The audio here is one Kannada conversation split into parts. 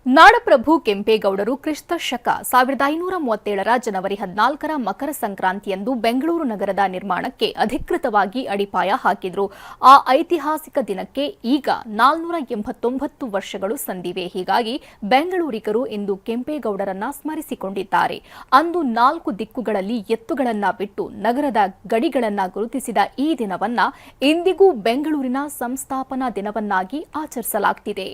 ನಾಡಪ್ರಭು ಕೆಂಪೇಗೌಡರು ಕ್ರಿಸ್ತ ಶಕ 1537ರ ಜನವರಿ 14ರ ಮಕರ ಸಂಕ್ರಾಂತಿಯಂದು ಬೆಂಗಳೂರು ನಗರದ ನಿರ್ಮಾಣಕ್ಕೆ ಅಧಿಕೃತವಾಗಿ ಅಡಿಪಾಯ ಹಾಕಿದ್ರು. ಆ ಐತಿಹಾಸಿಕ ದಿನಕ್ಕೆ ಈಗ 489 ವರ್ಷಗಳು ಸಂದಿವೆ. ಹೀಗಾಗಿ ಬೆಂಗಳೂರಿಗರು ಇಂದು ಕೆಂಪೇಗೌಡರನ್ನ ಸ್ಮರಿಸಿಕೊಂಡಿದ್ದಾರೆ. ಅಂದು 4 ದಿಕ್ಕುಗಳಲ್ಲಿ ಎತ್ತುಗಳನ್ನ ಬಿಟ್ಟು ನಗರದ ಗಡಿಗಳನ್ನ ಗುರುತಿಸಿದ ಈ ದಿನವನ್ನ ಇಂದಿಗೂ ಬೆಂಗಳೂರಿನ ಸಂಸ್ಥಾಪನಾ ದಿನವನ್ನಾಗಿ ಆಚರಿಸಲಾಗುತ್ತಿದೆ.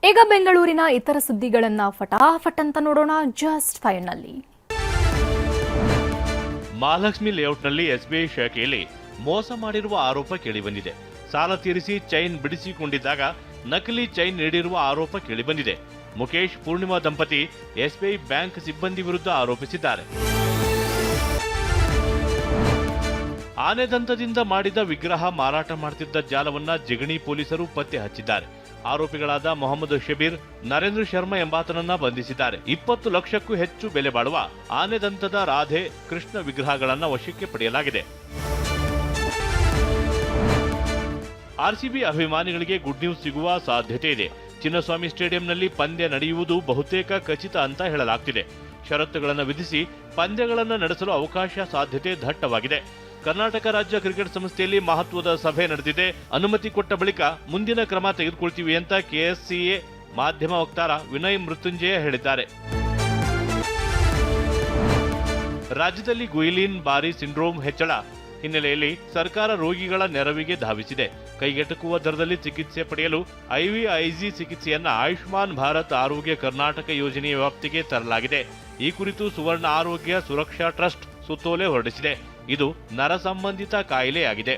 ಈಗ ಬೆಂಗಳೂರಿನ ಇತರ ಸುದ್ದಿಗಳನ್ನ ಫಟಾಫಟ್ ಅಂತ ನೋಡೋಣ. ಜಸ್ಟ್ 5ನಲ್ಲಿ ಮಹಾಲಕ್ಷ್ಮಿ ಲೇಔಟ್ನಲ್ಲಿ ಎಸ್ಬಿಐ ಶಾಖೆಯಲ್ಲಿ ಮೋಸ ಮಾಡಿರುವ ಆರೋಪ ಕೇಳಿಬಂದಿದೆ. ಸಾಲ ತೀರಿಸಿ ಚೈನ್ ಬಿಡಿಸಿಕೊಂಡಿದ್ದಾಗ ನಕಲಿ ಚೈನ್ ನೀಡಿರುವ ಆರೋಪ ಕೇಳಿಬಂದಿದೆ. ಮುಖೇಶ್ ಪೂರ್ಣಿಮಾ ದಂಪತಿ ಎಸ್ಬಿಐ ಬ್ಯಾಂಕ್ ಸಿಬ್ಬಂದಿ ವಿರುದ್ಧ ಆರೋಪಿಸಿದ್ದಾರೆ. ಆನೆದಂತದಿಂದ ಮಾಡಿದ ವಿಗ್ರಹ ಮಾರಾಟ ಮಾಡುತ್ತಿದ್ದ ಜಾಲವನ್ನ ಜಿಗಣಿ ಪೊಲೀಸರು ಪತ್ತೆ ಹಚ್ಚಿದ್ದಾರೆ. ಆರೋಪಿಗಳಾದ ಮೊಹಮ್ಮದ್ ಶಬೀರ್, ನರೇಂದ್ರ ಶರ್ಮಾ ಎಂಬಾತನನ್ನ ಬಂಧಿಸಿದ್ದಾರೆ. 20 ಲಕ್ಷಕ್ಕೂ ಹೆಚ್ಚು ಬೆಲೆ ಬಾಳುವ ಆನೆದಂತದ ರಾಧೆ, ಕೃಷ್ಣ ವಿಗ್ರಹಗಳನ್ನ ವಶಕ್ಕೆ ಪಡೆಯಲಾಗಿದೆ. ಆರ್ಸಿಬಿ ಅಭಿಮಾನಿಗಳಿಗೆ ಗುಡ್ ನ್ಯೂಸ್ ಸಿಗುವ ಸಾಧ್ಯತೆ ಇದೆ. ಚಿನ್ನಸ್ವಾಮಿ ಸ್ಟೇಡಿಯಂನಲ್ಲಿ ಪಂದ್ಯ ನಡೆಯುವುದು ಬಹುತೇಕ ಖಚಿತ ಅಂತ ಹೇಳಲಾಗ್ತಿದೆ. ಷರತ್ತುಗಳನ್ನು ವಿಧಿಸಿ ಪಂದ್ಯಗಳನ್ನು ನಡೆಸಲು ಅವಕಾಶ ಸಾಧ್ಯತೆ ದಟ್ಟವಾಗಿದೆ. ಕರ್ನಾಟಕ ರಾಜ್ಯ ಕ್ರಿಕೆಟ್ ಸಂಸ್ಥೆಯಲ್ಲಿ ಮಹತ್ವದ ಸಭೆ ನಡೆದಿದೆ. ಅನುಮತಿ ಕೊಟ್ಟ ಬಳಿಕ ಮುಂದಿನ ಕ್ರಮ ತೆಗೆದುಕೊಳ್ತೀವಿ ಅಂತ ಕೆಎಸ್ಸಿಎ ಮಾಧ್ಯಮ ವಕ್ತಾರ ವಿನಯ್ ಮೃತ್ಯುಂಜಯ ಹೇಳಿದ್ದಾರೆ. ರಾಜ್ಯದಲ್ಲಿ ಗುಯಿಲಿನ್ ಬಾರಿ ಸಿಂಡ್ರೋಮ್ ಹೆಚ್ಚಳ ಹಿನ್ನೆಲೆಯಲ್ಲಿ ಸರ್ಕಾರ ರೋಗಿಗಳ ನೆರವಿಗೆ ಧಾವಿಸಿದೆ. ಕೈಗೆಟುಕುವ ದರದಲ್ಲಿ ಚಿಕಿತ್ಸೆ ಪಡೆಯಲು ಐವಿಐಜಿ ಚಿಕಿತ್ಸೆಯನ್ನ ಆಯುಷ್ಮಾನ್ ಭಾರತ್ ಆರೋಗ್ಯ ಕರ್ನಾಟಕ ಯೋಜನೆಯ ವ್ಯಾಪ್ತಿಗೆ ತರಲಾಗಿದೆ. ಈ ಕುರಿತು ಸುವರ್ಣ ಆರೋಗ್ಯ ಸುರಕ್ಷಾ ಟ್ರಸ್ಟ್ ಸುತ್ತೋಲೆ ಹೊರಡಿಸಿದೆ. ಇದು ನರ ಸಂಬಂಧಿತ ಕಾಯಿಲೆಯಾಗಿದೆ.